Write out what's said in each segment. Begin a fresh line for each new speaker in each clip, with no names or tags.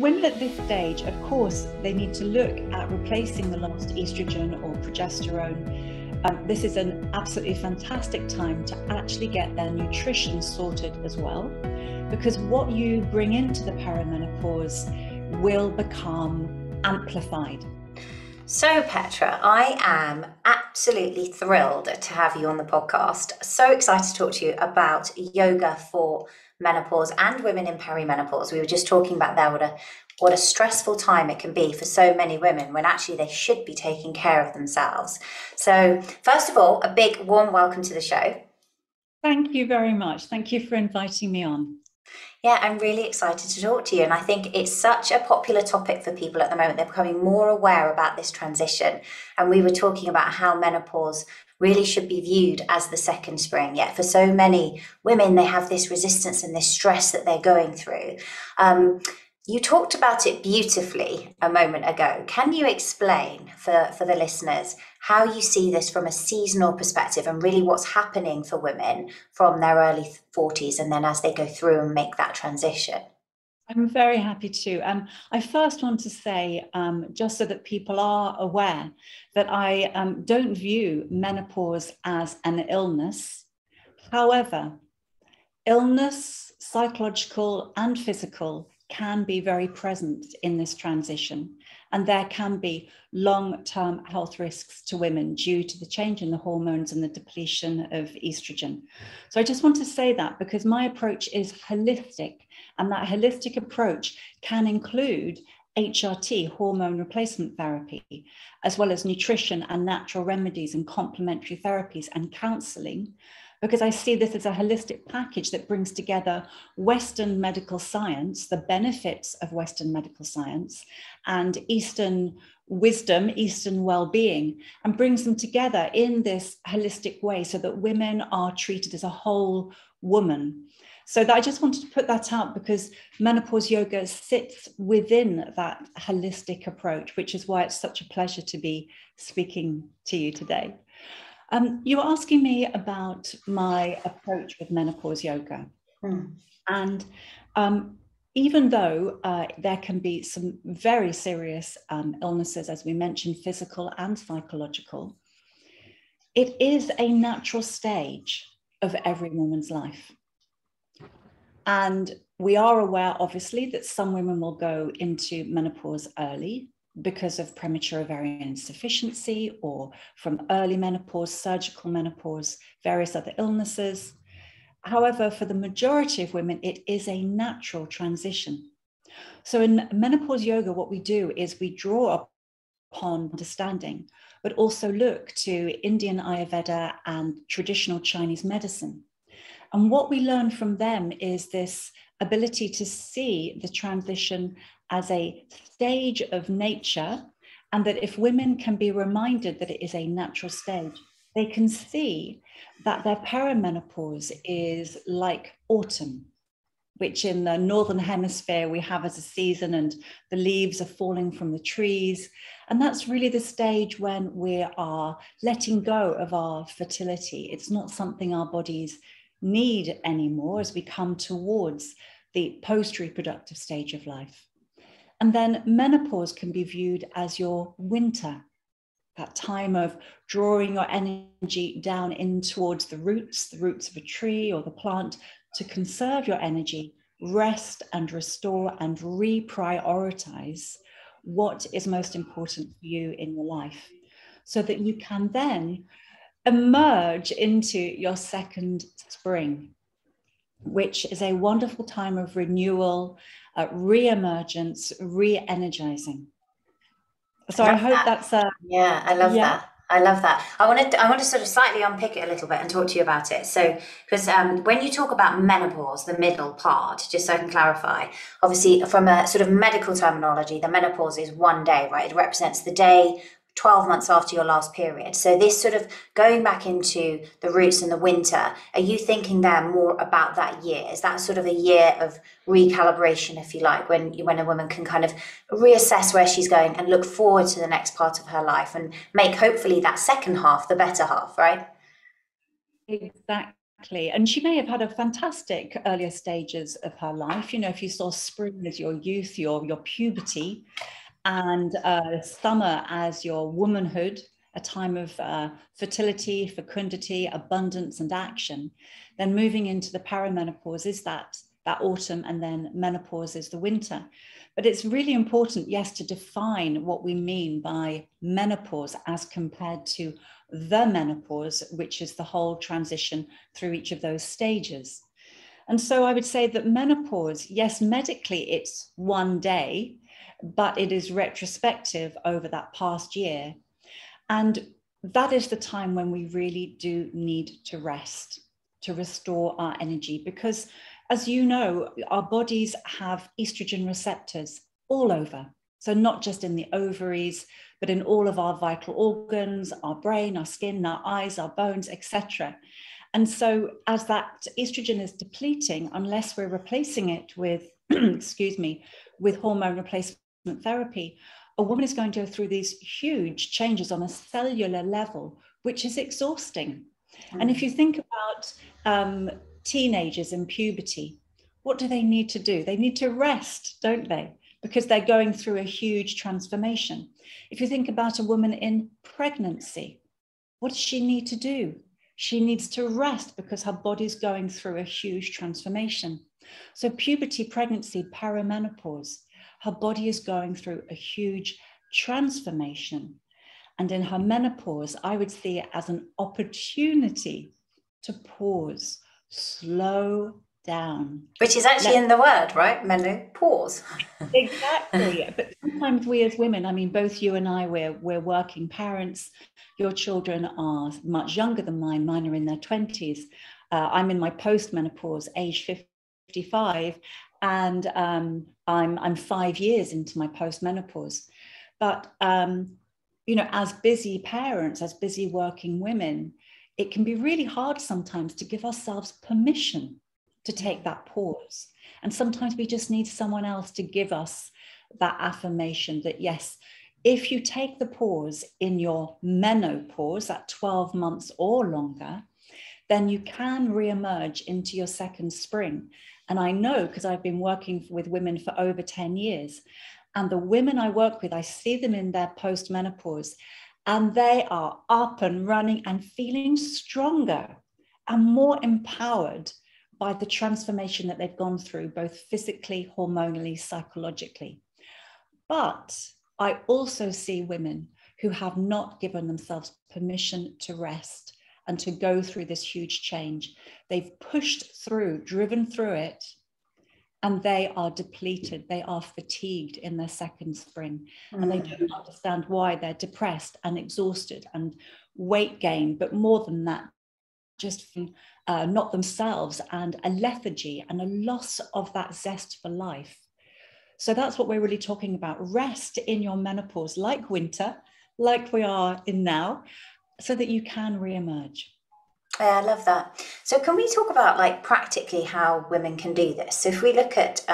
women at this stage, of course, they need to look at replacing the lost estrogen or progesterone. This is an absolutely fantastic time to actually get their nutrition sorted as well, because what you bring into the perimenopause will become amplified.
So Petra, I am absolutely thrilled to have you on the podcast. So excited to talk to you about yoga for menopause and women in perimenopause. We were just talking about there what a stressful time it can be for so many women when actually they should be taking care of themselves. So first of all, a big warm welcome to the show.
Thank you very much. Thank you for inviting me on.
Yeah, I'm really excited to talk to you. And I think it's such a popular topic for people at the moment. They're becoming more aware about this transition. And we were talking about how menopause really should be viewed as the second spring. Yet for so many women, they have this resistance and this stress that they're going through. You talked about it beautifully a moment ago. Can you explain for the listeners how you see this from a seasonal perspective and really what's happening for women from their early 40s and then as they go through and make that transition?
I'm very happy to. I first want to say, just so that people are aware, that I don't view menopause as an illness. However, illness, psychological and physical, can be very present in this transition, and there can be long-term health risks to women due to the change in the hormones and the depletion of estrogen. So I just want to say that because my approach is holistic, and that holistic approach can include HRT, hormone replacement therapy, as well as nutrition and natural remedies and complementary therapies and counseling, because I see this as a holistic package that brings together Western medical science, the benefits of Western medical science, and Eastern wisdom, Eastern well-being, and brings them together in this holistic way so that women are treated as a whole woman. So that I just wanted to put that out because menopause yoga sits within that holistic approach, which is why it's such a pleasure to be speaking to you today. You were asking me about my approach with menopause yoga. And even though there can be some very serious illnesses, as we mentioned, physical and psychological, it is a natural stage of every woman's life. And we are aware, obviously, that some women will go into menopause early because of premature ovarian insufficiency or from early menopause, surgical menopause, various other illnesses. However, for the majority of women, it is a natural transition. So in menopause yoga, what we do is we draw upon understanding, but also look to Indian Ayurveda and traditional Chinese medicine. And what we learn from them is this ability to see the transition as a stage of nature, and that if women can be reminded that it is a natural stage, they can see that their perimenopause is like autumn, which in the Northern Hemisphere we have as a season and the leaves are falling from the trees. And that's really the stage when we are letting go of our fertility. It's not something our bodies need anymore as we come towards the post-reproductive stage of life. And then menopause can be viewed as your winter, that time of drawing your energy down in towards the roots of a tree or the plant to conserve your energy, rest and restore and reprioritize what is most important for you in your life, so that you can then emerge into your second spring, which is a wonderful time of renewal, re-emergence, re-energizing. So I hope that's
yeah, I love that. I love that. I want to sort of slightly unpick it a little bit and talk to you about it. So, because when you talk about menopause, the middle part, just so I can clarify, obviously from a sort of medical terminology, the menopause is one day, right? It represents the day 12 months after your last period. So this sort of going back into the roots in the winter, are you thinking there more about that year? Is that sort of a year of recalibration, if you like, when a woman can kind of reassess where she's going and look forward to the next part of her life and make hopefully that second half the better half, right?
Exactly. And she may have had a fantastic earlier stages of her life. You know, if you saw spring as your youth, your puberty, and summer as your womanhood, a time of fertility, fecundity, abundance, and action, then moving into the perimenopause is that autumn, and then menopause is the winter. But it's really important, yes, to define what we mean by menopause as compared to the menopause, which is the whole transition through each of those stages. And so I would say that menopause, yes, medically it's one day, but it is retrospective over that past year. And that is the time when we really do need to rest, to restore our energy, because as you know, our bodies have estrogen receptors all over. So not just in the ovaries, but in all of our vital organs, our brain, our skin, our eyes, our bones, etc. And so as that estrogen is depleting, unless we're replacing it with, excuse me, with hormone replacement therapy, a woman is going to go through these huge changes on a cellular level, which is exhausting. And if you think about teenagers in puberty, what do they need to do? They need to rest, don't they? Because they're going through a huge transformation. If you think about a woman in pregnancy, what does she need to do? She needs to rest because her body's going through a huge transformation. So puberty, pregnancy, perimenopause, her body is going through a huge transformation. And in her menopause, I would see it as an opportunity to pause, slow down.
Which is actually in the word, right? Menopause.
Exactly. But sometimes we as women, I mean, both you and I, we're working parents. Your children are much younger than mine. Mine are in their 20s. I'm in my post-menopause, age 55, and I'm 5 years into my post-menopause. But, you know, as busy parents, as busy working women, it can be really hard sometimes to give ourselves permission to take that pause. And sometimes we just need someone else to give us that affirmation that, yes, if you take the pause in your menopause, at 12 months or longer, then you can reemerge into your second spring. And I know, because I've been working with women for over 10 years, and the women I work with, I see them in their post-menopause, and they are up and running and feeling stronger and more empowered by the transformation that they've gone through, both physically, hormonally, psychologically. But I also see women who have not given themselves permission to rest and to go through this huge change. They've pushed through, driven through it, and they are depleted. They are fatigued in their second spring, and they don't understand why. They're depressed and exhausted and weight gain, but more than that, just not themselves, and a lethargy and a loss of that zest for life. So that's what we're really talking about. Rest in your menopause, like winter, like we are in now, so that you can reemerge.
Yeah, I love that. So can we talk about, like, practically how women can do this? So if we look at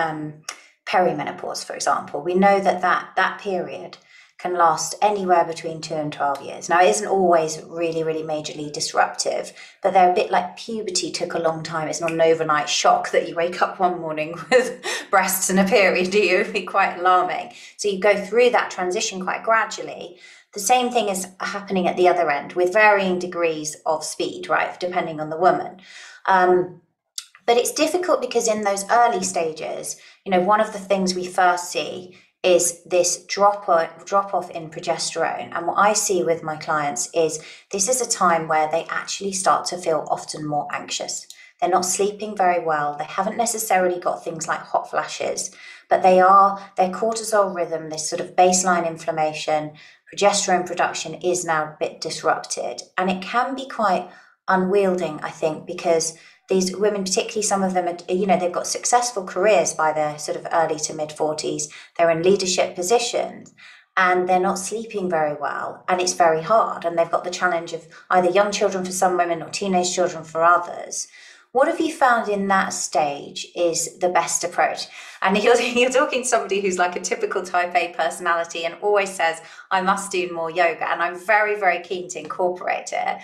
perimenopause, for example, we know that period can last anywhere between 2 and 12 years. Now, it isn't always really, really majorly disruptive, but they're a bit like puberty took a long time. It's not an overnight shock that you wake up one morning with breasts and a period, do you? It'd be quite alarming. So you go through that transition quite gradually. The same thing is happening at the other end with varying degrees of speed, right, depending on the woman. But it's difficult because in those early stages, you know, one of the things we first see is this drop off in progesterone. And what I see with my clients is this is a time where they actually start to feel often more anxious. They're not sleeping very well. They haven't necessarily got things like hot flashes, but their cortisol rhythm, this sort of baseline inflammation, progesterone production is now a bit disrupted. And it can be quite unwielding, I think, because these women, particularly some of them, are, you know, they've got successful careers by their sort of early to mid 40s. They're in leadership positions and they're not sleeping very well. And it's very hard. And they've got the challenge of either young children for some women or teenage children for others. What have you found in that stage is the best approach? And you're talking to somebody who's like a typical type A personality and always says, I must do more yoga. And I'm very, very keen to incorporate it.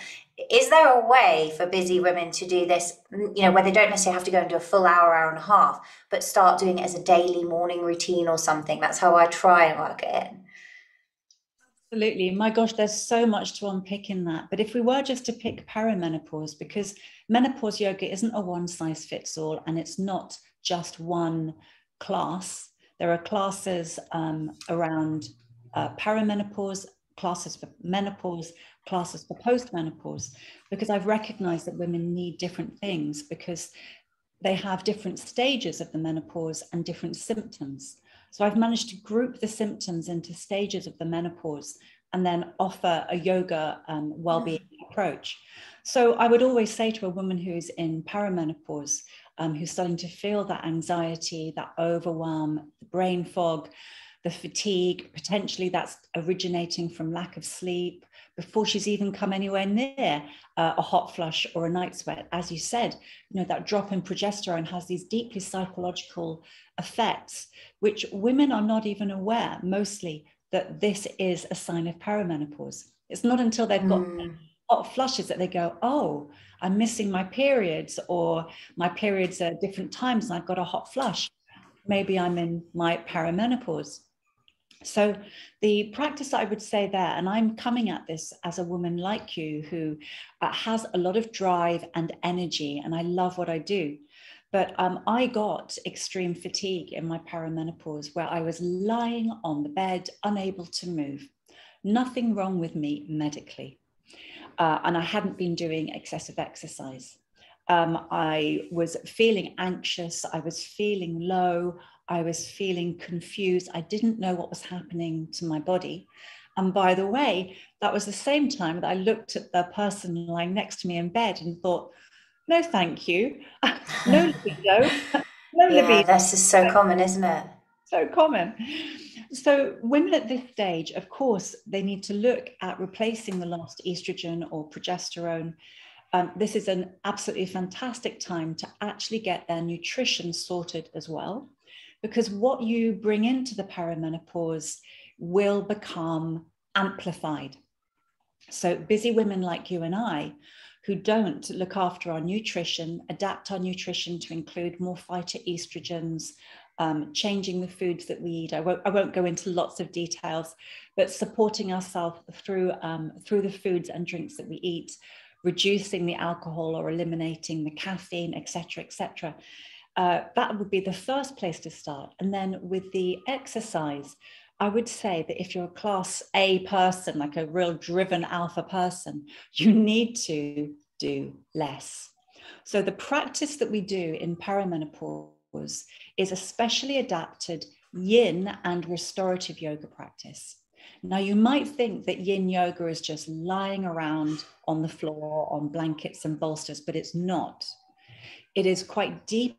Is there a way for busy women to do this, where they don't necessarily have to go and do a full hour, hour and a half, but start doing it as a daily morning routine or something? That's how I try and work it in.
Absolutely. My gosh, there's so much to unpick in that. But if we were just to pick perimenopause, because menopause yoga isn't a one size fits all, and it's not just one class. There are classes around perimenopause, classes for menopause, classes for postmenopause, because I've recognized that women need different things because they have different stages of the menopause and different symptoms. So I've managed to group the symptoms into stages of the menopause and then offer a yoga well-being approach. So I would always say to a woman who's in perimenopause, who's starting to feel that anxiety, that overwhelm, the brain fog, the fatigue, potentially that's originating from lack of sleep, before she's even come anywhere near a hot flush or a night sweat. As you said, that drop in progesterone has these deeply psychological effects, which women are not even aware, mostly, that this is a sign of perimenopause. It's not until they've got hot flushes that they go, oh, I'm missing my periods, or my periods are different times and I've got a hot flush. Maybe I'm in my perimenopause. So the practice I would say there, and I'm coming at this as a woman like you who has a lot of drive and energy, and I love what I do. But I got extreme fatigue in my perimenopause where I was lying on the bed, unable to move. Nothing wrong with me medically. And I hadn't been doing excessive exercise. I was feeling anxious. I was feeling low. I was feeling confused. I didn't know what was happening to my body. And by the way, that was the same time that I looked at the person lying next to me in bed and thought, no, thank you. No libido. No libido.
This is so common, isn't it?
So common. So women at this stage, of course, they need to look at replacing the lost estrogen or progesterone. This is an absolutely fantastic time to actually get their nutrition sorted as well, because what you bring into the perimenopause will become amplified. So busy women like you and I, who don't look after our nutrition, adapt our nutrition to include more phytoestrogens, changing the foods that we eat. I won't go into lots of details, but supporting ourselves through the foods and drinks that we eat, reducing the alcohol or eliminating the caffeine, etc., etc. That would be the first place to start. And then with the exercise, I would say that if you're a class A person, like a real driven alpha person, you need to do less. So the practice that we do in perimenopause is a specially adapted yin and restorative yoga practice. Now, you might think that yin yoga is just lying around on the floor on blankets and bolsters, but it's not. It is quite deep.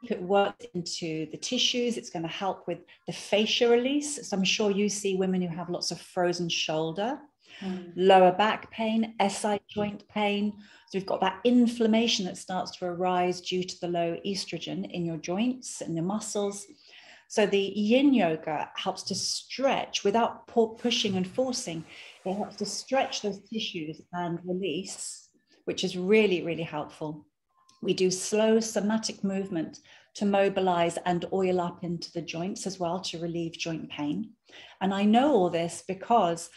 It works into the tissues. It's going to help with the fascia release. So I'm sure you see women who have lots of frozen shoulder, lower back pain, SI joint pain. So we've got that inflammation that starts to arise due to the low estrogen in your joints and your muscles. So the yin yoga helps to stretch without pushing and forcing. It helps to stretch those tissues and release, which is really, really helpful. We do slow somatic movement to mobilize and oil up into the joints as well to relieve joint pain. And I know all this because,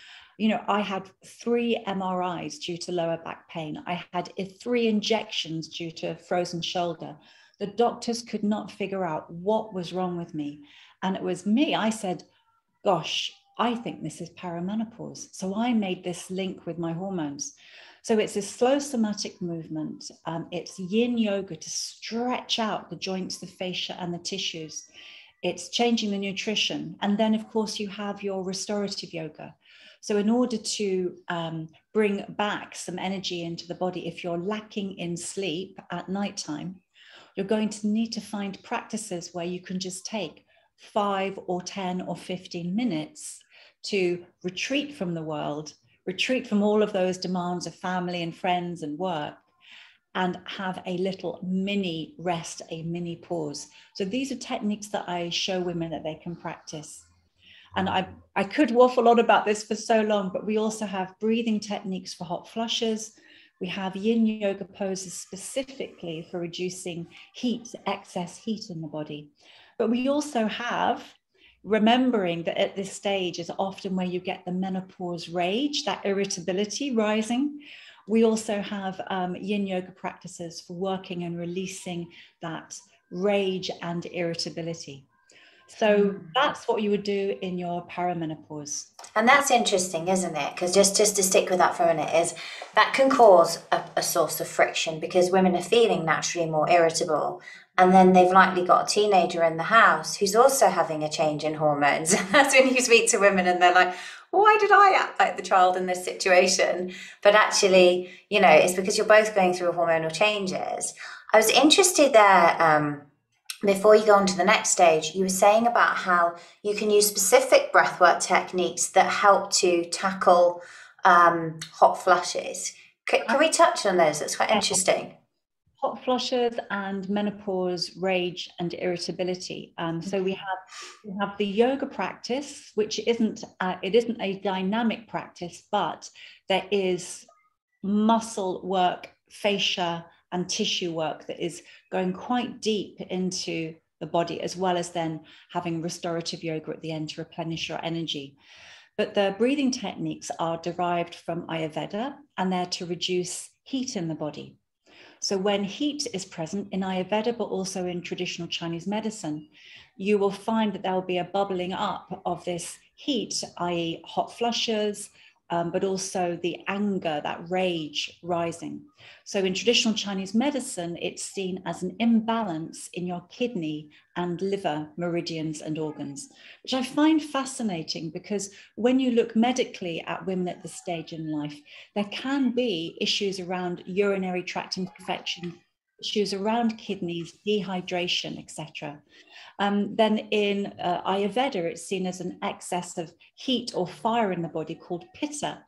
I had 3 MRIs due to lower back pain. I had 3 injections due to frozen shoulder. The doctors could not figure out what was wrong with me. And it was me. I said, gosh, I think this is perimenopause. So I made this link with my hormones. So it's a slow somatic movement. It's yin yoga to stretch out the joints, the fascia, and the tissues. It's changing the nutrition. And then, of course, you have your restorative yoga. So in order to bring back some energy into the body, if you're lacking in sleep at nighttime, you're going to need to find practices where you can just take 5 or 10 or 15 minutes to retreat from the world, retreat from all of those demands of family and friends and work, and have a little mini rest, a mini pause. So these are techniques that I show women that they can practice. And I could waffle on about this for so long, but we also have breathing techniques for hot flushes. We have yin yoga poses specifically for reducing heat, excess heat in the body. But we also have, remembering that at this stage is often where you get the menopause rage, that irritability rising. We also have yin yoga practices for working and releasing that rage and irritability. So that's what you would do in your perimenopause.
And that's interesting, isn't it? Because just to stick with that for a minute, is that can cause a source of friction, because women are feeling naturally more irritable. And then they've likely got a teenager in the house who's also having a change in hormones. That's when you speak to women and they're like, why did I act like the child in this situation? But actually, you know, it's because you're both going through hormonal changes. I was interested there, before you go on to the next stage, you were saying about how you can use specific breathwork techniques that help to tackle hot flushes. Can we touch on those? That's quite interesting.
Hot flushes and menopause, rage and irritability. So we have the yoga practice, which isn't a dynamic practice, but there is muscle work, fascia and tissue work that is going quite deep into the body, as well as then having restorative yoga at the end to replenish your energy. But the breathing techniques are derived from Ayurveda, and they're to reduce heat in the body. So when heat is present in Ayurveda, but also in traditional Chinese medicine, you will find that there will be a bubbling up of this heat, i.e. hot flushes, but also the anger, that rage rising. So in traditional Chinese medicine, it's seen as an imbalance in your kidney and liver meridians and organs, which I find fascinating, because when you look medically at women at this stage in life, there can be issues around urinary tract infection, issues around kidneys, dehydration, etc. Then in Ayurveda, it's seen as an excess of heat or fire in the body called Pitta.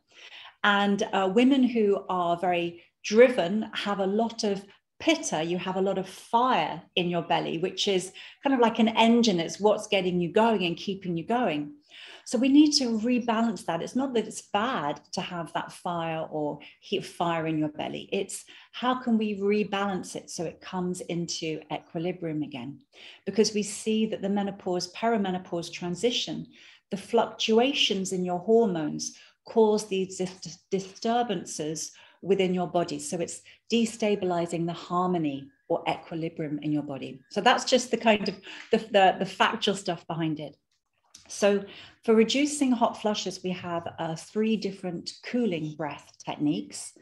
And women who are very driven have a lot of Pitta. You have a lot of fire in your belly, which is kind of like an engine. It's what's getting you going and keeping you going. So we need to rebalance that. It's not that it's bad to have that fire or heat fire in your belly. It's how can we rebalance it so it comes into equilibrium again? Because we see that the menopause, perimenopause transition, the fluctuations in your hormones cause these disturbances within your body. So it's destabilizing the harmony or equilibrium in your body. So that's just the kind of the factual stuff behind it. So for reducing hot flushes, we have 3 different cooling breath techniques,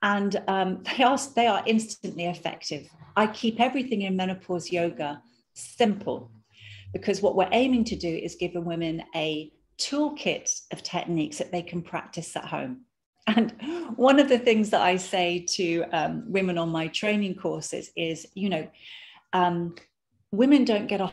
and they are instantly effective. I keep everything in Menopause Yoga simple, because what we're aiming to do is give women a toolkit of techniques that they can practice at home. And one of the things that I say to women on my training courses is, you know, women don't get a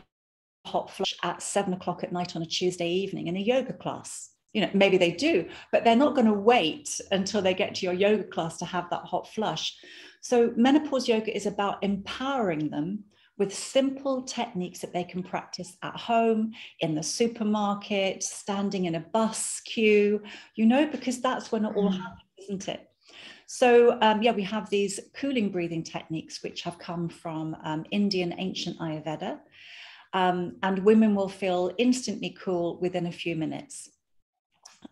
hot flush at 7 o'clock at night on a Tuesday evening in a yoga class. You know, maybe they do, but they're not going to wait until they get to your yoga class to have that hot flush. So menopause yoga is about empowering them with simple techniques that they can practice at home, in the supermarket, standing in a bus queue, you know, because that's when it all happens, isn't it? So yeah, we have these cooling breathing techniques, which have come from Indian ancient Ayurveda. And women will feel instantly cool within a few minutes.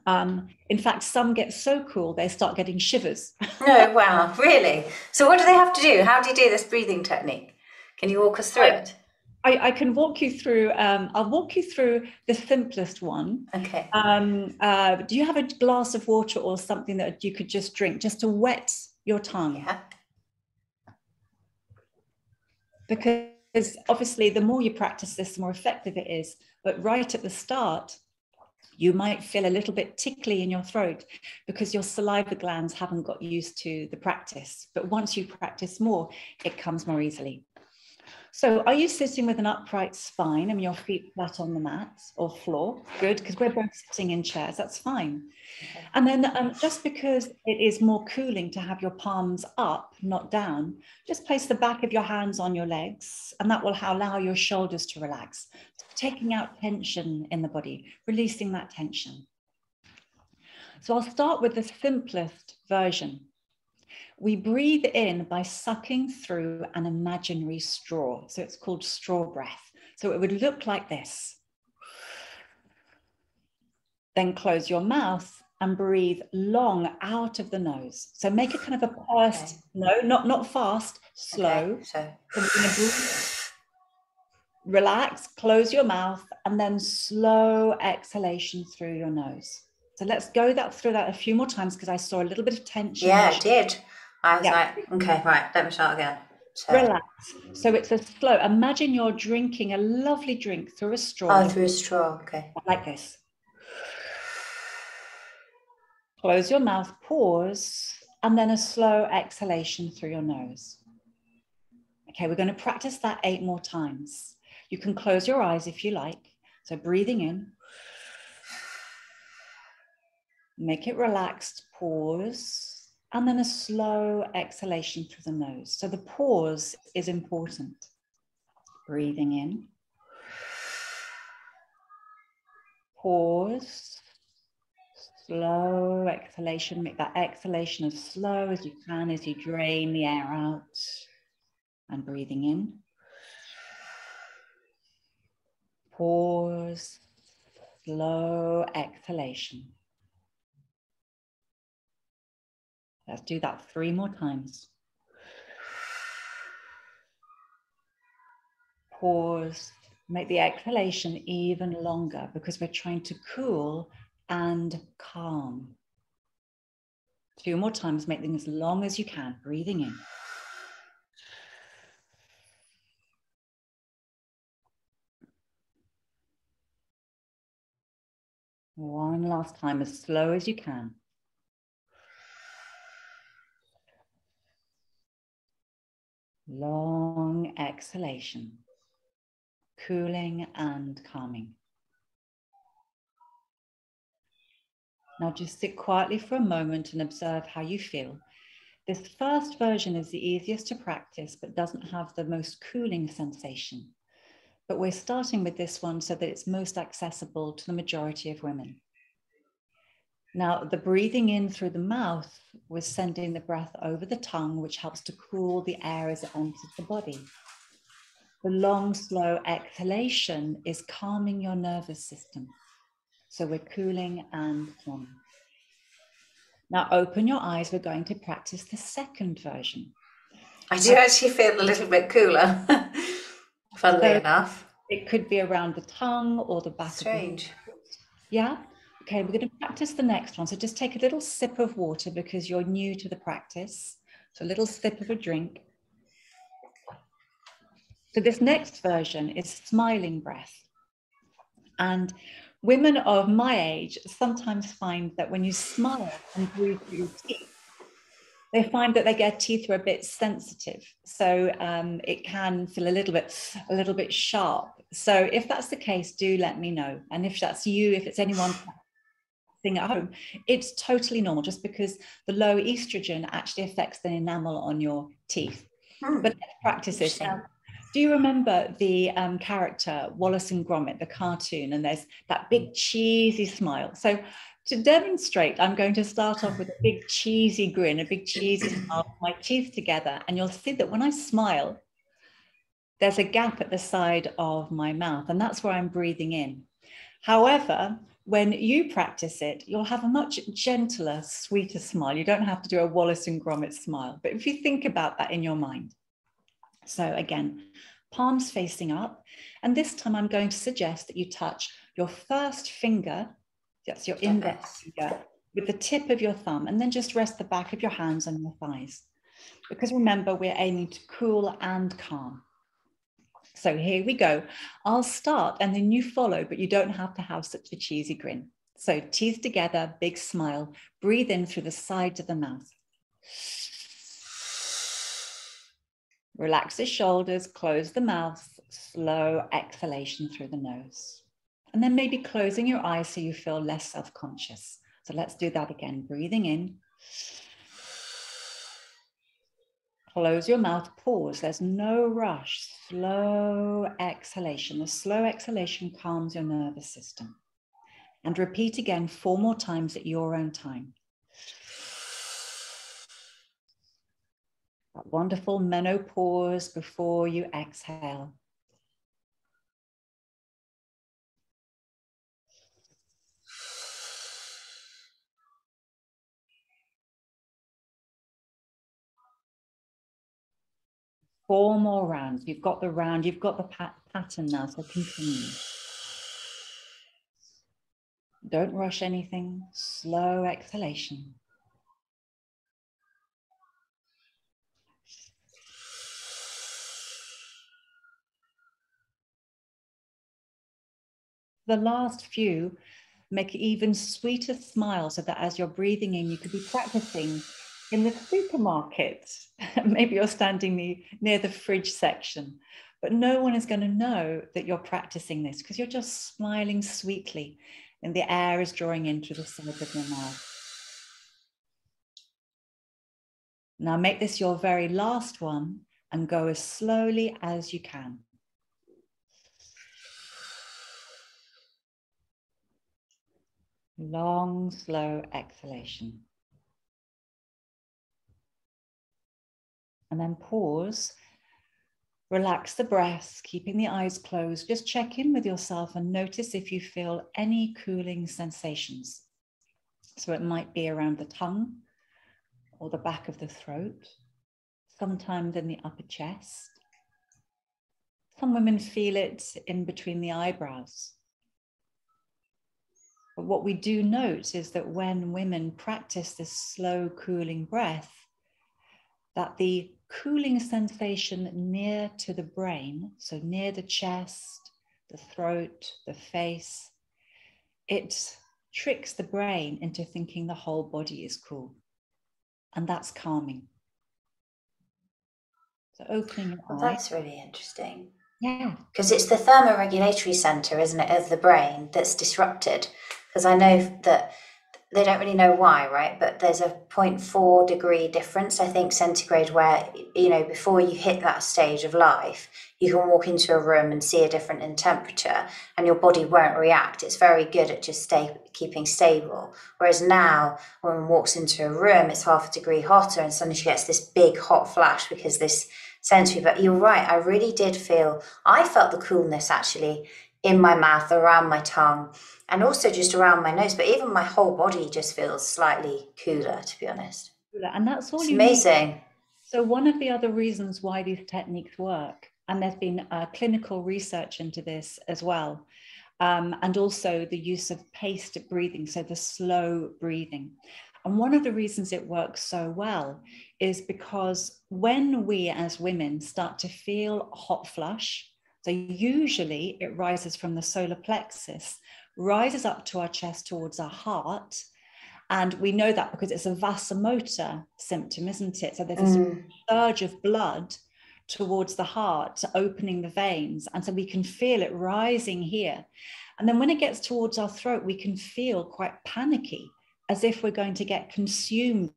In fact, some get so cool, they start getting shivers.
Oh, wow, really? So what do they have to do? How do you do this breathing technique? Can you walk us through it?
I can walk you through, I'll walk you through the simplest one.
Okay.
Do you have a glass of water or something that you could just drink, just to wet your tongue?
Yeah.
Because obviously the more you practice this, the more effective it is. But right at the start, you might feel a little bit tickly in your throat because your saliva glands haven't got used to the practice. But once you practice more, it comes more easily. So are you sitting with an upright spine and your feet flat on the mat or floor? Good, because we're both sitting in chairs, that's fine. Okay. And then just because it is more cooling to have your palms up, not down, just place the back of your hands on your legs, and that will allow your shoulders to relax, taking out tension in the body, releasing that tension. So I'll start with the simplest version. We breathe in by sucking through an imaginary straw. So it's called straw breath. So it would look like this. Then close your mouth and breathe long out of the nose. So make it kind of a pursed, no, not fast, slow. Okay, so we're going to breathe. Relax, close your mouth, and then slow exhalation through your nose. So let's go through that a few more times because I saw a little bit of tension.
Yeah, it did. I was like, okay, right, let me start again. So.
Relax. So it's a slow, imagine you're drinking a lovely drink through a straw.
Oh, through a straw, okay.
Like this. Close your mouth, pause, and then a slow exhalation through your nose. Okay, we're going to practice that 8 more times. You can close your eyes if you like. So breathing in. Make it relaxed, pause, and then a slow exhalation through the nose. So the pause is important. Breathing in. Pause. Slow exhalation. Make that exhalation as slow as you can as you drain the air out. And breathing in. Pause. Slow exhalation. Let's do that 3 more times. Pause. Make the exhalation even longer because we're trying to cool and calm. 2 more times. Make them as long as you can. Breathing in. One last time, as slow as you can. Long exhalation, cooling and calming. Now just sit quietly for a moment and observe how you feel. This first version is the easiest to practice, but doesn't have the most cooling sensation. But we're starting with this one so that it's most accessible to the majority of women. Now, the breathing in through the mouth was sending the breath over the tongue, which helps to cool the air as it enters the body. The long, slow exhalation is calming your nervous system. So we're cooling and calming. Now, open your eyes. We're going to practice the second version.
I do actually feel a little bit cooler, funnily enough.
It could be around the tongue or the back.
Strange.
Of the yeah. Okay, we're going to practice the next one. So just take a little sip of water because you're new to the practice. So a little sip of a drink. So this next version is smiling breath. And women of my age sometimes find that when you smile and breathe through your teeth, they find that their teeth are a bit sensitive. So it can feel a little bit sharp. So if that's the case, do let me know. And if that's you, if it's anyone at home, it's totally normal just because the low estrogen actually affects the enamel on your teeth. But let's practice it. Do you remember the character Wallace and Gromit, the cartoon, and there's that big cheesy smile? So to demonstrate, I'm going to start off with a big cheesy grin, a big cheesy smile, with my teeth together, and you'll see that when I smile, there's a gap at the side of my mouth, and that's where I'm breathing in. However, when you practice it, you'll have a much gentler, sweeter smile. You don't have to do a Wallace and Gromit smile, but if you think about that in your mind. So again, palms facing up, and this time I'm going to suggest that you touch your first finger, that's your index finger, with the tip of your thumb, and then just rest the back of your hands on your thighs. Because remember, we're aiming to cool and calm. So here we go. I'll start and then you follow, but you don't have to have such a cheesy grin. So teeth together, big smile, breathe in through the sides of the mouth. Relax the shoulders, close the mouth, slow exhalation through the nose. And then maybe closing your eyes so you feel less self-conscious. So let's do that again. Breathing in. Close your mouth, pause. There's no rush. Slow exhalation. The slow exhalation calms your nervous system. And repeat again 4 more times at your own time. That wonderful menopause before you exhale. Four more rounds. You've got the round, you've got the pattern now, so continue. Don't rush anything. Slow exhalation. The last few, make even sweeter smile so that as you're breathing in, you could be practicing in the supermarket. Maybe you're standing near the fridge section, but no one is going to know that you're practicing this because you're just smiling sweetly and the air is drawing in through the sides of your mouth. Now make this your very last one and go as slowly as you can. Long, slow exhalation. And then pause. Relax the breath, keeping the eyes closed. Just check in with yourself and notice if you feel any cooling sensations. So it might be around the tongue or the back of the throat, sometimes in the upper chest. Some women feel it in between the eyebrows. But what we do note is that when women practice this slow cooling breath, that the cooling sensation near to the brain, so near the chest, the throat, the face, it tricks the brain into thinking the whole body is cool. And that's calming. So opening your eyes.
That's really interesting.
Yeah.
Because it's the thermoregulatory center, isn't it, of the brain that's disrupted. Because I know that they don't really know why, right? But there's a 0.4 degree difference, I think, centigrade, where, you know, before you hit that stage of life, you can walk into a room and see a difference in temperature and your body won't react. It's very good at just keeping stable. Whereas now, when one walks into a room, it's half a degree hotter and suddenly she gets this big hot flash because this sensory. But you're right, I felt the coolness actually in my mouth, around my tongue, and also just around my nose, but even my whole body just feels slightly cooler, to be honest.
And that's all
it's
you
amazing.
Need. So one of the other reasons why these techniques work, and there's been clinical research into this as well, and also the use of paced breathing, so the slow breathing. And one of the reasons it works so well is because when we as women start to feel a hot flush, so usually it rises from the solar plexus, rises up to our chest towards our heart. And we know that because it's a vasomotor symptom, isn't it? So there's a surge of blood towards the heart, opening the veins. And so we can feel it rising here. And then when it gets towards our throat, we can feel quite panicky, as if we're going to get consumed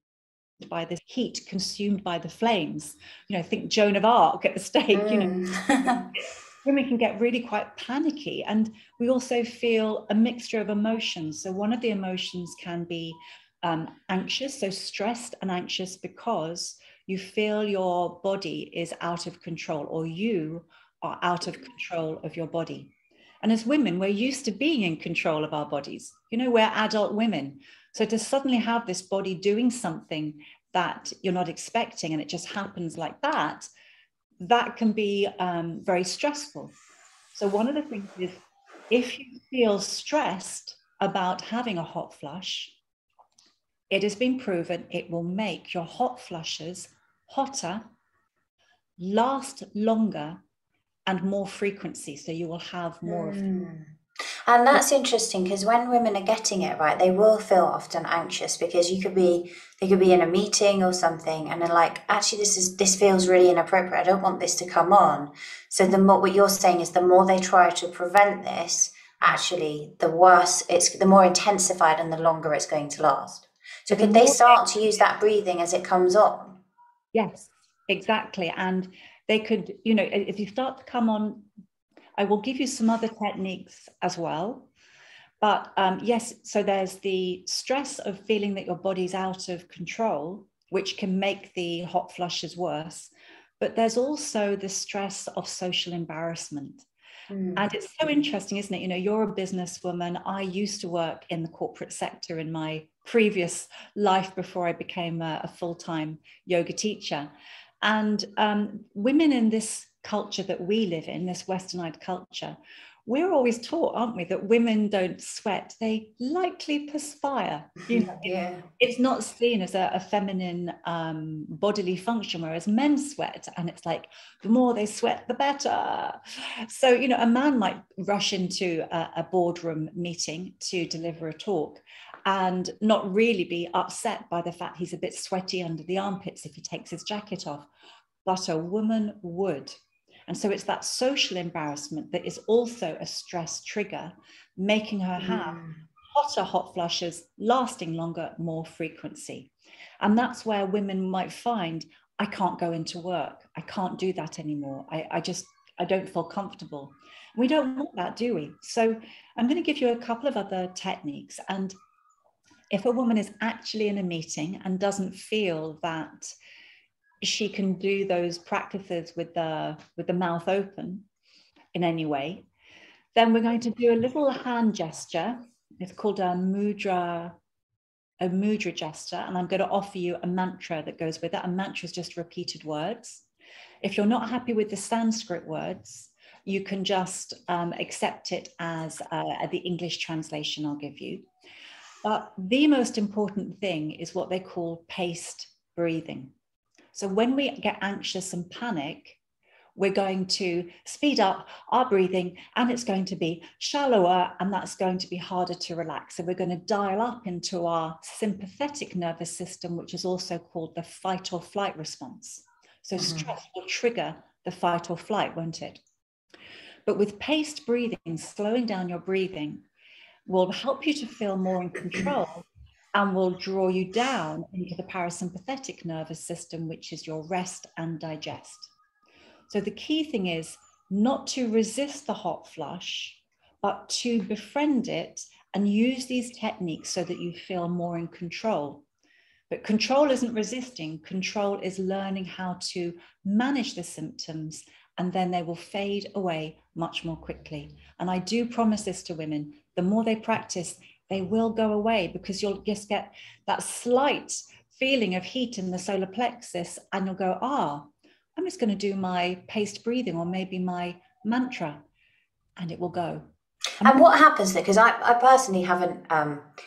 by this heat, consumed by the flames. You know, think Joan of Arc at the stake, you know. Women can get really quite panicky, and we also feel a mixture of emotions. So one of the emotions can be anxious, so stressed and anxious because you feel your body is out of control, or you are out of control of your body. And as women, we're used to being in control of our bodies. You know, we're adult women. So to suddenly have this body doing something that you're not expecting and it just happens like that, that can be very stressful. So one of the things is, if you feel stressed about having a hot flush, it has been proven it will make your hot flushes hotter, last longer, and more frequency. So you will have more of them.
And that's interesting because when women are getting it, right, they will feel often anxious because they could be in a meeting or something and they're like, actually, this feels really inappropriate. I don't want this to come on. So the more, what you're saying is the more they try to prevent this, actually, the worse the more intensified and the longer it's going to last. So could they start to use that breathing as it comes on?
Yes, exactly. And they could, you know, if you start to come on, I will give you some other techniques as well. But yes, so there's the stress of feeling that your body's out of control, which can make the hot flushes worse. But there's also the stress of social embarrassment. And it's so interesting, isn't it? You know, you're a businesswoman. I used to work in the corporate sector in my previous life before I became a full-time yoga teacher. And women in this culture that we live in, this westernized culture, we're always taught, aren't we, that women don't sweat, they lightly perspire. You know,
Yeah.
it's not seen as a feminine bodily function, whereas men sweat, and it's like the more they sweat, the better. So, you know, a man might rush into a boardroom meeting to deliver a talk and not really be upset by the fact he's a bit sweaty under the armpits if he takes his jacket off, but a woman would. And so it's that social embarrassment that is also a stress trigger, making her have hotter hot flushes, lasting longer, more frequency. And that's where women might find, I can't go into work. I can't do that anymore. I don't feel comfortable. We don't want that, do we? So I'm going to give you a couple of other techniques. And if a woman is actually in a meeting and doesn't feel that she can do those practices with the mouth open in any way, then we're going to do a little hand gesture. It's called a mudra gesture, and I'm going to offer you a mantra that goes with it. A mantra is just repeated words. If you're not happy with the Sanskrit words, you can just accept it as the English translation I'll give you. But the most important thing is what they call paced breathing. So when we get anxious and panic, we're going to speed up our breathing and it's going to be shallower and that's going to be harder to relax. So we're going to dial up into our sympathetic nervous system, which is also called the fight or flight response. So stress will trigger the fight or flight, won't it? But with paced breathing, slowing down your breathing will help you to feel more in control and will draw you down into the parasympathetic nervous system, which is your rest and digest. So the key thing is not to resist the hot flush, but to befriend it and use these techniques so that you feel more in control. But control isn't resisting. Control is learning how to manage the symptoms, and then they will fade away much more quickly. And I do promise this to women, the more they practice, they will go away, because you'll just get that slight feeling of heat in the solar plexus and you'll go, I'm just going to do my paced breathing or maybe my mantra, and it will go.
And what happens there? Because I personally haven't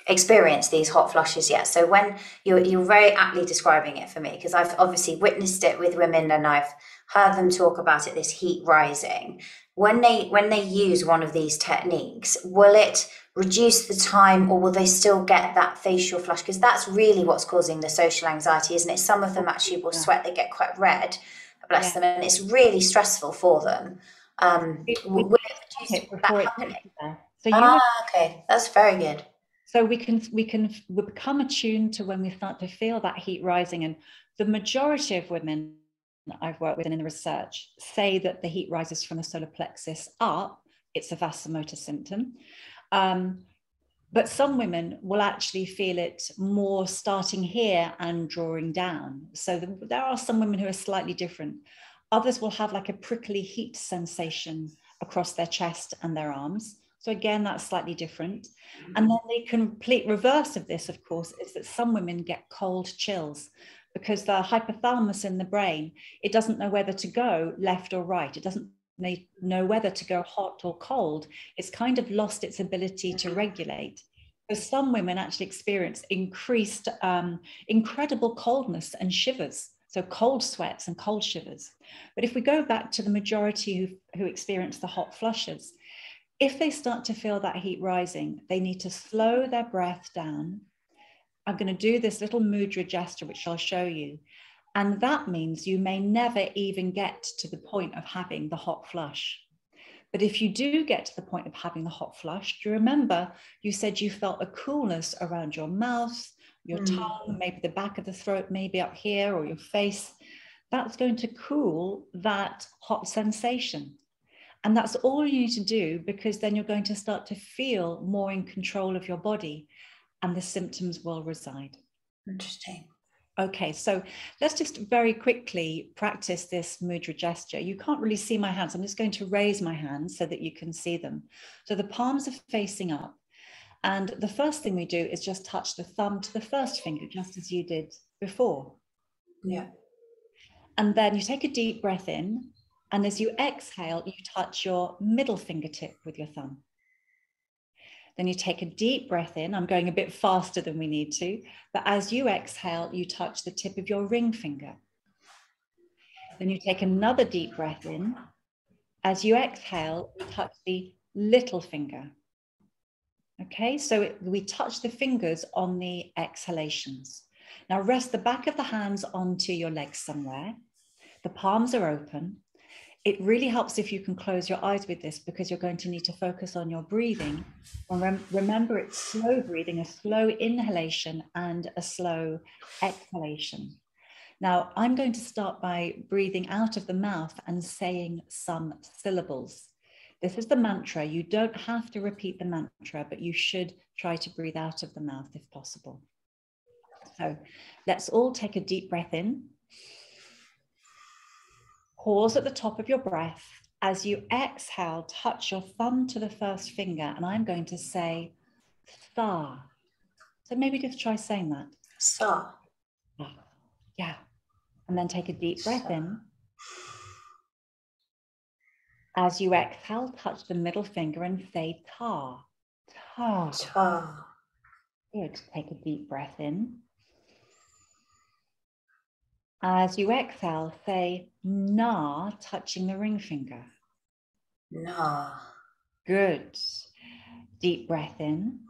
experienced these hot flushes yet. So when you're very aptly describing it for me, because I've obviously witnessed it with women and I've heard them talk about it, this heat rising. When they use one of these techniques, will it reduce the time or will they still get that facial flush? Because that's really what's causing the social anxiety, isn't it? Some of them actually will sweat, they get quite red, bless them, and it's really stressful for them. Will it reduce that happening? So okay, that's very good.
So we become attuned to when we start to feel that heat rising, and the majority of women I've worked with and in the research say that the heat rises from the solar plexus up. It's a vasomotor symptom. But some women will actually feel it more starting here and drawing down. So there are some women who are slightly different. Others will have like a prickly heat sensation across their chest and their arms. So again, that's slightly different. And then the complete reverse of this, of course, is that some women get cold chills, because the hypothalamus in the brain, it doesn't know whether to go left or right. It doesn't know whether to go hot or cold. It's kind of lost its ability to regulate. So some women actually experience increased, incredible coldness and shivers. So cold sweats and cold shivers. But if we go back to the majority who experience the hot flushes, If they start to feel that heat rising, they need to slow their breath down. I'm going to do this little mudra gesture, which I'll show you. And that means you may never even get to the point of having the hot flush. But if you do get to the point of having the hot flush, do you remember you said you felt a coolness around your mouth, your tongue, maybe the back of the throat, maybe up here, or your face? That's going to cool that hot sensation. And that's all you need to do, because then you're going to start to feel more in control of your body and the symptoms will reside.
Interesting.
Okay, so let's just very quickly practice this mudra gesture. You can't really see my hands. I'm just going to raise my hands so that you can see them. So the palms are facing up. And the first thing we do is just touch the thumb to the first finger, just as you did before.
Yeah.
And then you take a deep breath in. And as you exhale, you touch your middle fingertip with your thumb. Then you take a deep breath in. I'm going a bit faster than we need to, but as you exhale, you touch the tip of your ring finger. Then you take another deep breath in. As you exhale, you touch the little finger. Okay, so we touch the fingers on the exhalations. Now rest the back of the hands onto your legs somewhere. The palms are open. It really helps if you can close your eyes with this, because you're going to need to focus on your breathing. And remember, it's slow breathing, a slow inhalation and a slow exhalation. Now, I'm going to start by breathing out of the mouth and saying some syllables. This is the mantra. You don't have to repeat the mantra, but you should try to breathe out of the mouth if possible. So let's all take a deep breath in. Pause at the top of your breath. As you exhale, touch your thumb to the first finger, and I'm going to say Tha. So maybe just try saying that.
Sa.
Yeah. And then take a deep breath in. As you exhale, touch the middle finger and say Ta. Ta.
Ta.
Good. Take a deep breath in. As you exhale, say Na, touching the ring finger.
Na.
Good. Deep breath in.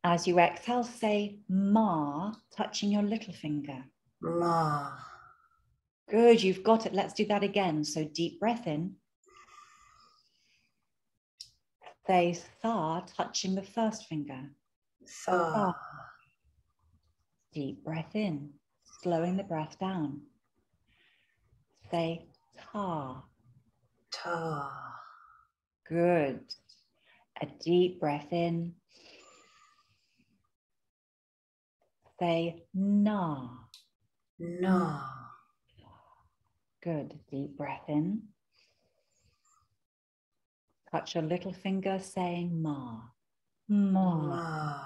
As you exhale, say Ma, touching your little finger.
Ma.
Good, you've got it. Let's do that again. So deep breath in. Say Tha, touching the first finger.
Tha.
Deep breath in, slowing the breath down. Say Ta.
Ta.
Good. A deep breath in. Say Na.
Na.
Good. Deep breath in. Touch your little finger, saying Ma. Ma.
Ma.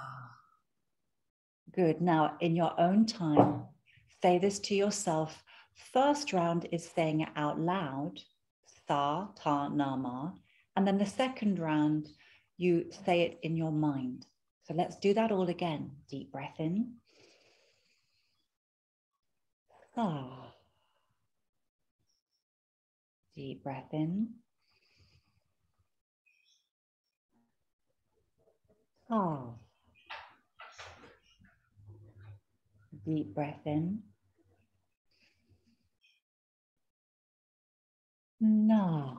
Good. Now, in your own time, say this to yourself. First round is saying it out loud, Tha, Ta, Na, Ma. And then the second round, you say it in your mind. So let's do that all again. Deep breath in. Tha. Deep breath in. Tha. Deep breath in. Na.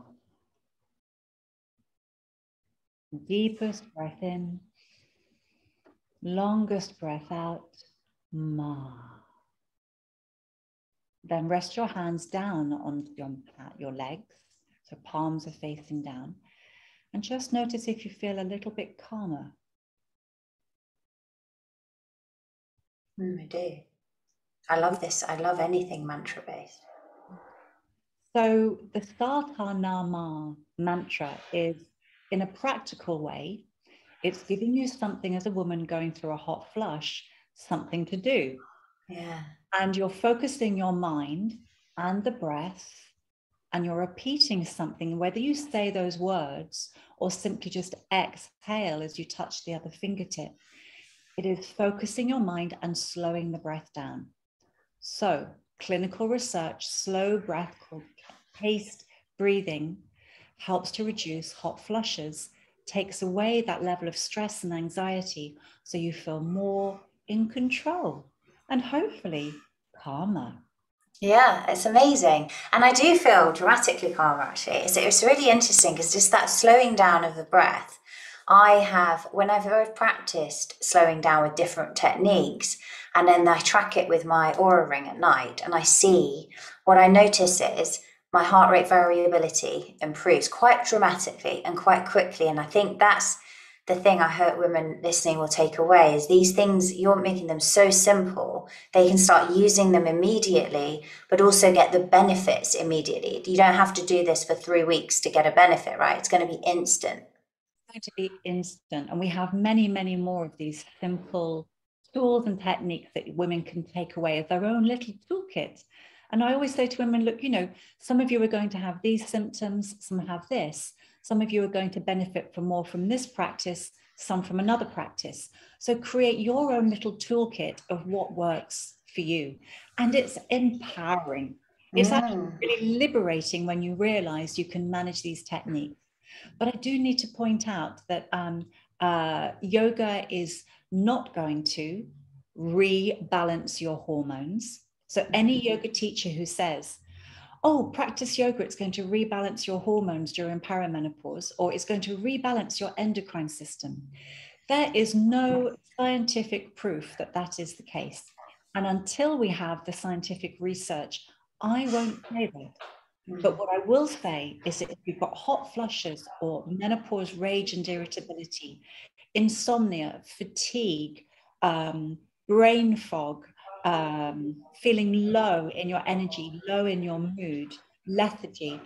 Deepest breath in. Longest breath out. Ma. Then rest your hands down on your legs. So palms are facing down. And just notice if you feel a little bit calmer.
I do. I love this. I love anything mantra based.
So the Sartanama mantra is, in a practical way, it's giving you something as a woman going through a hot flush, something to do.
Yeah.
And you're focusing your mind and the breath, and you're repeating something, whether you say those words or simply just exhale as you touch the other fingertip. It is focusing your mind and slowing the breath down. So clinical research, slow breath called paced breathing helps to reduce hot flushes, takes away that level of stress and anxiety, so you feel more in control and hopefully calmer.
Yeah, it's amazing. And I do feel dramatically calmer, actually. It's really interesting because just that slowing down of the breath, whenever I've practiced slowing down with different techniques, and then I track it with my Aura ring at night, and I see, what I notice is my heart rate variability improves quite dramatically and quite quickly. And I think that's the thing I hope women listening will take away, is these things, you're making them so simple, they can start using them immediately, but also get the benefits immediately. You don't have to do this for 3 weeks to get a benefit, right? It's going to be instant.
It's going to be instant. And we have many, many more of these simple tools and techniques that women can take away as their own little toolkit. And I always say to women, look, some of you are going to have these symptoms, some have this. Some of you are going to benefit more from this practice, some from another practice. So create your own little toolkit of what works for you. And it's empowering. It's actually really liberating when you realize you can manage these techniques. But I do need to point out that yoga is not going to rebalance your hormones. So any yoga teacher who says, oh, practice yoga, it's going to rebalance your hormones during perimenopause, or it's going to rebalance your endocrine system, there is no scientific proof that that is the case. And until we have the scientific research, I won't say that. But what I will say is that if you've got hot flushes or menopause rage and irritability, insomnia, fatigue, brain fog, feeling low in your energy, low in your mood, lethargy,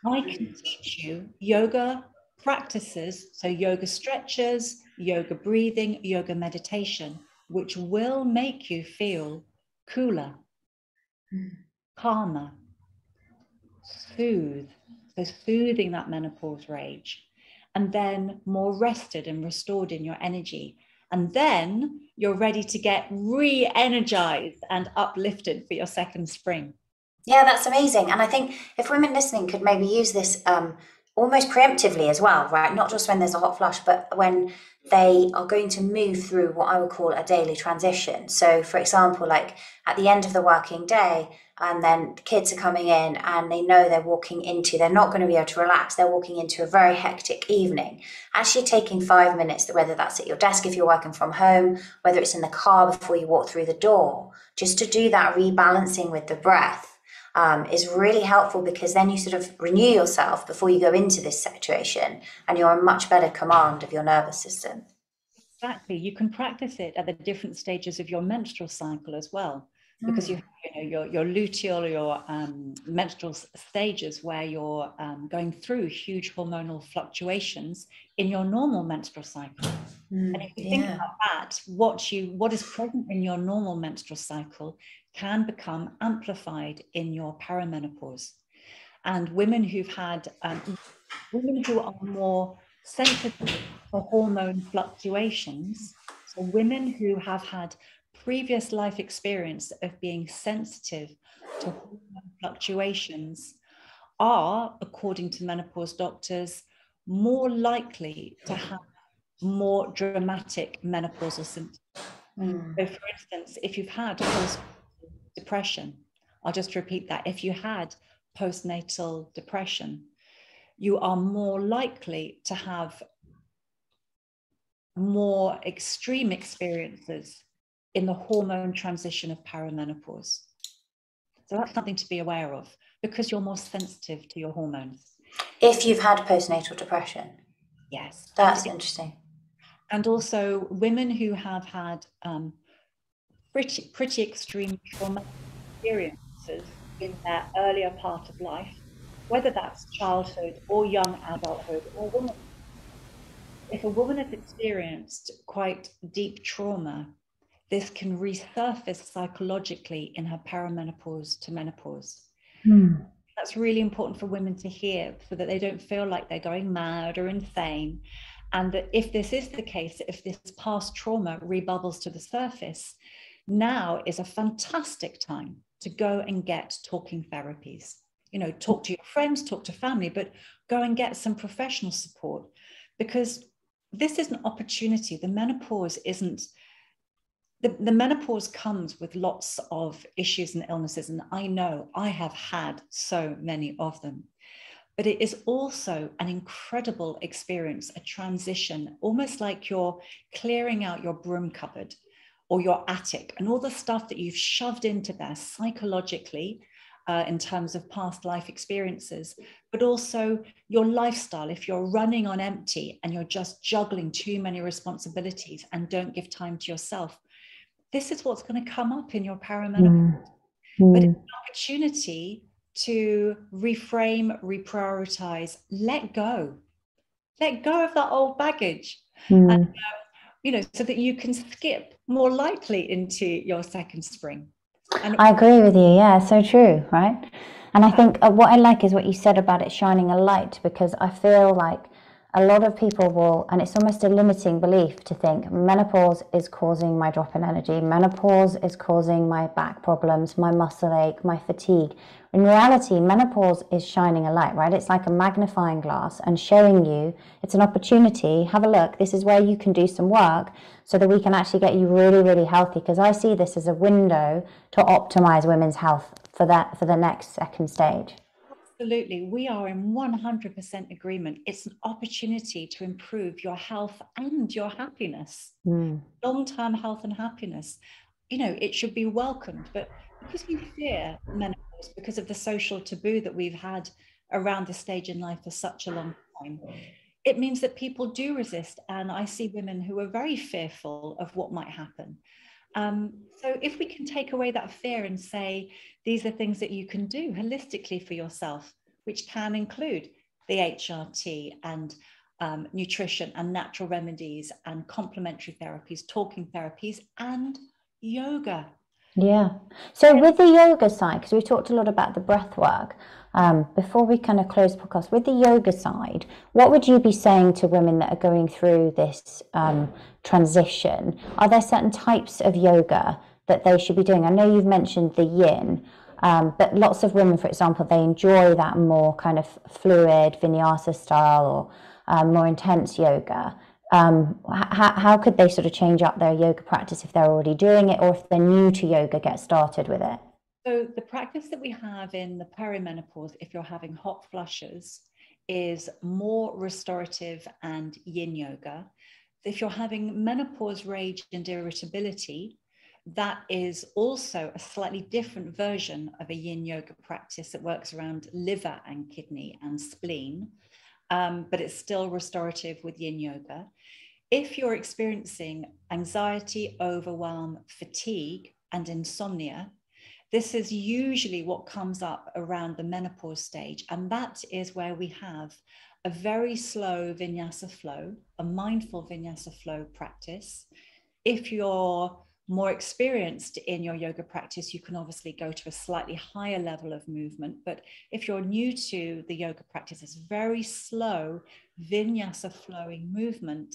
I can teach you yoga practices, so yoga stretches, yoga breathing, yoga meditation, which will make you feel cooler, calmer, so soothing that menopause rage, and then more rested and restored in your energy. And then you're ready to get re-energized and uplifted for your second spring.
Yeah, that's amazing. And I think if women listening could maybe use this almost preemptively as well, right? Not just when there's a hot flush, but when they are going to move through what I would call a daily transition. So, for example, like at the end of the working day, and then kids are coming in and they know they're not going to be able to relax. They're walking into a very hectic evening. Actually taking 5 minutes, whether that's at your desk if you're working from home, whether it's in the car before you walk through the door, just to do that rebalancing with the breath. Is really helpful, because then you sort of renew yourself before you go into this situation, and you're in much better command of your nervous system.
Exactly. You can practice it at the different stages of your menstrual cycle as well, because you have your luteal or your menstrual stages where you're going through huge hormonal fluctuations in your normal menstrual cycle. And if you think about that, what is present in your normal menstrual cycle can become amplified in your perimenopause. And women who are more sensitive to hormone fluctuations, so women who have had previous life experience of being sensitive to hormone fluctuations, are, according to menopause doctors, more likely to have more dramatic menopausal symptoms. So for instance, if you've had postnatal depression, I'll just repeat that. If you had postnatal depression, you are more likely to have more extreme experiences in the hormone transition of perimenopause. So that's something to be aware of, because you're more sensitive to your hormones.
If you've had postnatal depression.
Yes.
That's interesting.
And also women who have had pretty extreme traumatic experiences in their earlier part of life, whether that's childhood or young adulthood or womanhood. If a woman has experienced quite deep trauma, this can resurface psychologically in her perimenopause to menopause. That's really important for women to hear, so that they don't feel like they're going mad or insane. And that if this is the case, if this past trauma rebubbles to the surface, now is a fantastic time to go and get talking therapies. talk to your friends, talk to family, but go and get some professional support, because this is an opportunity. The menopause isn't, the menopause comes with lots of issues and illnesses. And I know I have had so many of them, but it is also an incredible experience, a transition, almost like you're clearing out your broom cupboard or your attic and all the stuff that you've shoved into there psychologically, in terms of past life experiences, but also your lifestyle. If you're running on empty and you're just juggling too many responsibilities and don't give time to yourself, this is what's going to come up in your perimenopause. But it's an opportunity to reframe, reprioritize, let go of that old baggage, and so that you can skip more likely into your second spring. And
I agree with you. Yeah, so true, right? And I think what I like is what you said about it shining a light, because I feel like a lot of people will, and it's almost a limiting belief to think menopause is causing my drop in energy, menopause is causing my back problems, my muscle ache, my fatigue. In reality, menopause is shining a light, right? It's like a magnifying glass and showing you it's an opportunity. Have a look. This is where you can do some work so that we can actually get you really, really healthy. Because I see this as a window to optimize women's health for the next second stage.
Absolutely. We are in 100% agreement. It's an opportunity to improve your health and your happiness, long-term health and happiness. It should be welcomed, but because we fear menopause, because of the social taboo that we've had around this stage in life for such a long time, it means that people do resist. And I see women who are very fearful of what might happen. So if we can take away that fear and say, these are things that you can do holistically for yourself, which can include the HRT and nutrition and natural remedies and complementary therapies, talking therapies, and yoga.
Yeah. So with the yoga side, because we talked a lot about the breath work, before we kind of close the podcast, with the yoga side, what would you be saying to women that are going through this transition? Are there certain types of yoga that they should be doing? I know you've mentioned the yin, but lots of women, for example, they enjoy that more kind of fluid vinyasa style or more intense yoga. How could they sort of change up their yoga practice if they're already doing it, or if they're new to yoga, get started with it?
So the practice that we have in the perimenopause, if you're having hot flushes, is more restorative and yin yoga. If you're having menopause rage and irritability, that is also a slightly different version of a yin yoga practice that works around liver and kidney and spleen, but it's still restorative with yin yoga. If you're experiencing anxiety, overwhelm, fatigue, and insomnia, this is usually what comes up around the menopause stage. And that is where we have a very slow vinyasa flow, a mindful vinyasa flow practice. If you're more experienced in your yoga practice, you can obviously go to a slightly higher level of movement. But if you're new to the yoga practice, it's very slow vinyasa flowing movement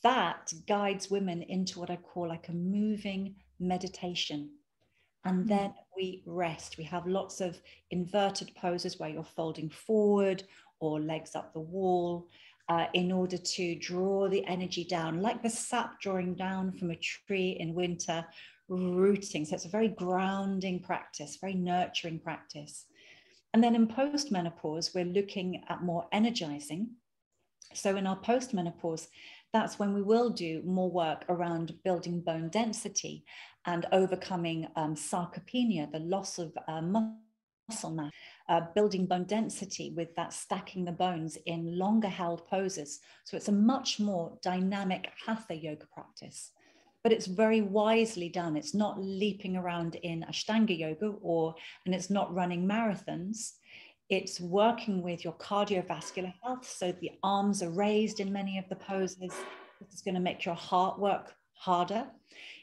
that guides women into what I call like a moving meditation. And then we rest. We have lots of inverted poses where you're folding forward or legs up the wall, in order to draw the energy down, like the sap drawing down from a tree in winter, rooting. So it's a very grounding practice, very nurturing practice. And then in postmenopause, we're looking at more energizing. So in our postmenopause, that's when we will do more work around building bone density and overcoming sarcopenia, the loss of muscle mass, building bone density with that stacking the bones in longer held poses. So it's a much more dynamic hatha yoga practice, but it's very wisely done. It's not leaping around in Ashtanga yoga, and it's not running marathons. It's working with your cardiovascular health. So the arms are raised in many of the poses. This is going to make your heart work harder.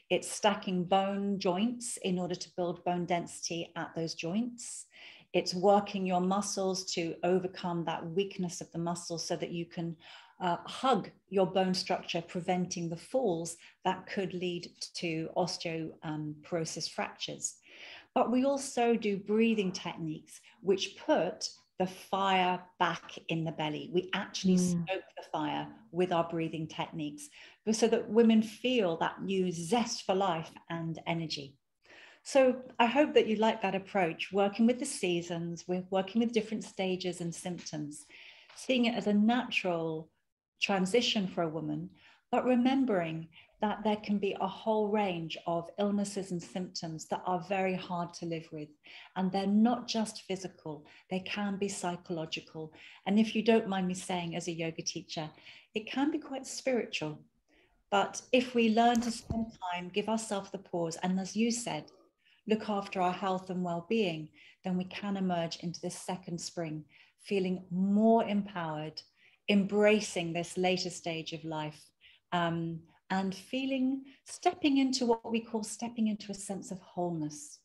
It's stacking bone joints in order to build bone density at those joints. It's working your muscles to overcome that weakness of the muscles so that you can hug your bone structure, preventing the falls that could lead to osteoporosis fractures. But we also do breathing techniques, which put the fire back in the belly. We actually stoke the fire with our breathing techniques, so that women feel that new zest for life and energy. So I hope that you like that approach, working with the seasons, we're working with different stages and symptoms, seeing it as a natural transition for a woman, but remembering that there can be a whole range of illnesses and symptoms that are very hard to live with. And they're not just physical, they can be psychological. And if you don't mind me saying, as a yoga teacher, it can be quite spiritual. But if we learn to spend time, give ourselves the pause, and as you said, look after our health and well-being, then we can emerge into this second spring, feeling more empowered, embracing this later stage of life, and stepping into what we call stepping into a sense of wholeness.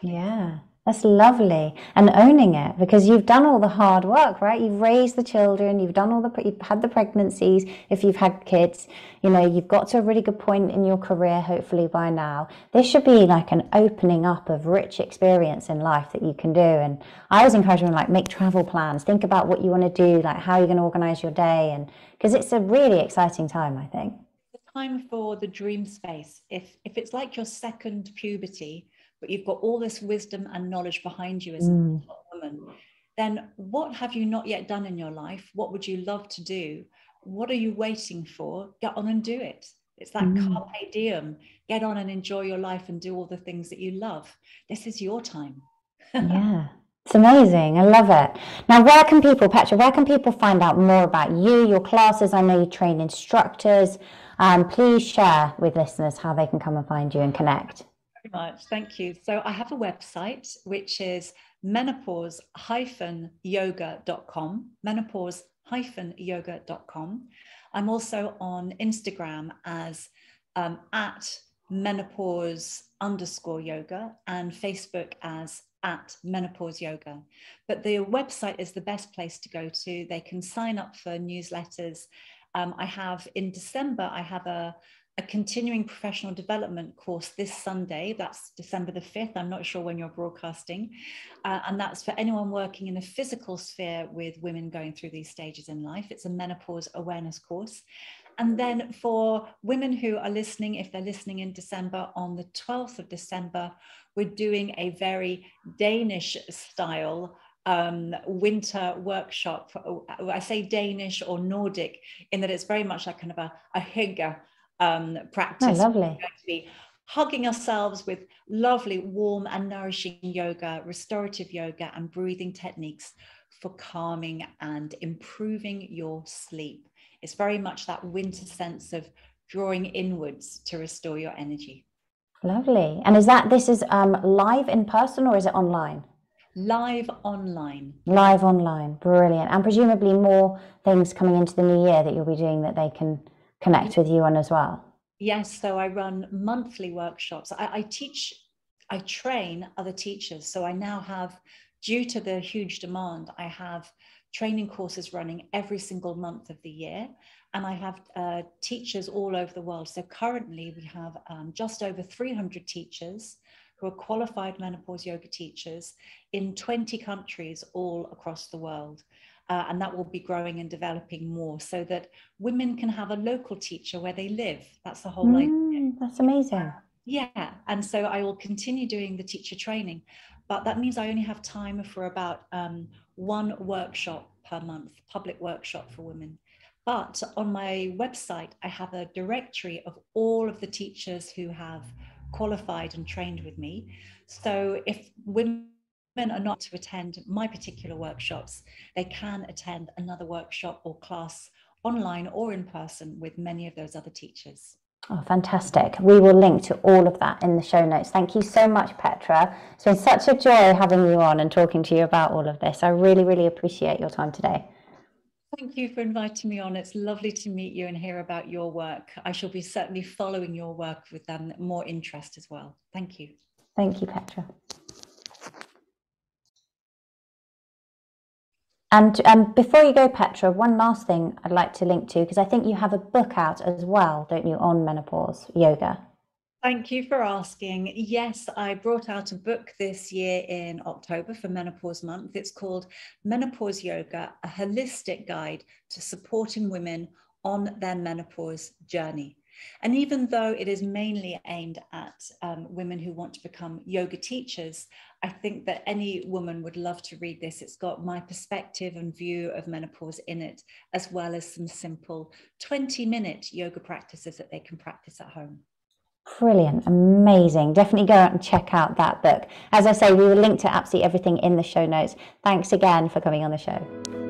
Yeah, that's lovely. And owning it, because you've done all the hard work, right? You've raised the children, you've had the pregnancies, if you've had kids, you've got to a really good point in your career, hopefully by now. This should be like an opening up of rich experience in life that you can do. And I always encourage women, like, make travel plans, think about what you want to do, like how you're going to organize your day, and because it's a really exciting time, I think.
The time for the dream space. If it's like your second puberty, but you've got all this wisdom and knowledge behind you as a woman, then what have you not yet done in your life? What would you love to do? What are you waiting for? Get on and do it. It's that carpe diem. Get on and enjoy your life and do all the things that you love. This is your time.
Yeah, it's amazing. I love it. Now, Petra, where can people find out more about you, your classes? I know you train instructors. Please share with listeners how they can come and find you and connect.
Very much. Thank you. So I have a website, which is menopause-yoga.com, menopause-yoga.com. I'm also on Instagram as at menopause_yoga, and Facebook as at Menopause Yoga. But the website is the best place to go to. They can sign up for newsletters. In December, I have a continuing professional development course this Sunday. That's December the 5th. I'm not sure when you're broadcasting. And that's for anyone working in a physical sphere with women going through these stages in life. It's a menopause awareness course. And then for women who are listening, if they're listening in December, on the 12th of December, we're doing a very Danish style winter workshop. I say Danish or Nordic in that it's very much like kind of a hygge practice.
Oh, lovely.
We're going to be hugging ourselves with lovely, warm and nourishing yoga, restorative yoga, and breathing techniques for calming and improving your sleep. It's very much that winter sense of drawing inwards to restore your energy.
Lovely. And this is live in person, or is it online?
Live online.
Live online. Brilliant. And presumably more things coming into the new year that you'll be doing that they can connect with you on as well.
Yes. So I run monthly workshops. I train other teachers. So I now have, due to the huge demand, I have training courses running every single month of the year. And I have teachers all over the world. So currently we have just over 300 teachers who are qualified menopause yoga teachers in 20 countries all across the world. And that will be growing and developing more so that women can have a local teacher where they live. That's the whole idea.
That's amazing.
Yeah. And so I will continue doing the teacher training, but that means I only have time for about one workshop per month, public workshop for women. But on my website, I have a directory of all of the teachers who have qualified and trained with me. So if women are not to attend my particular workshops, they can attend another workshop or class online or in person with many of those other teachers.
Oh, fantastic. We will link to all of that in the show notes. Thank you so much, Petra. It's been such a joy having you on and talking to you about all of this. I really, really appreciate your time today.
Thank you for inviting me on. It's lovely to meet you and hear about your work. I shall be certainly following your work with more interest as well. Thank you.
Thank you, Petra. And before you go, Petra, one last thing I'd like to link to, because I think you have a book out as well, don't you, on menopause yoga?
Thank you for asking. Yes, I brought out a book this year in October for Menopause Month. It's called Menopause Yoga, a holistic guide to supporting women on their menopause journey. And even though it is mainly aimed at women who want to become yoga teachers, I think that any woman would love to read this. It's got my perspective and view of menopause in it, as well as some simple 20-minute yoga practices that they can practice at home.
Brilliant, amazing. Definitely go out and check out that book. As I say, we will link to absolutely everything in the show notes. Thanks again for coming on the show.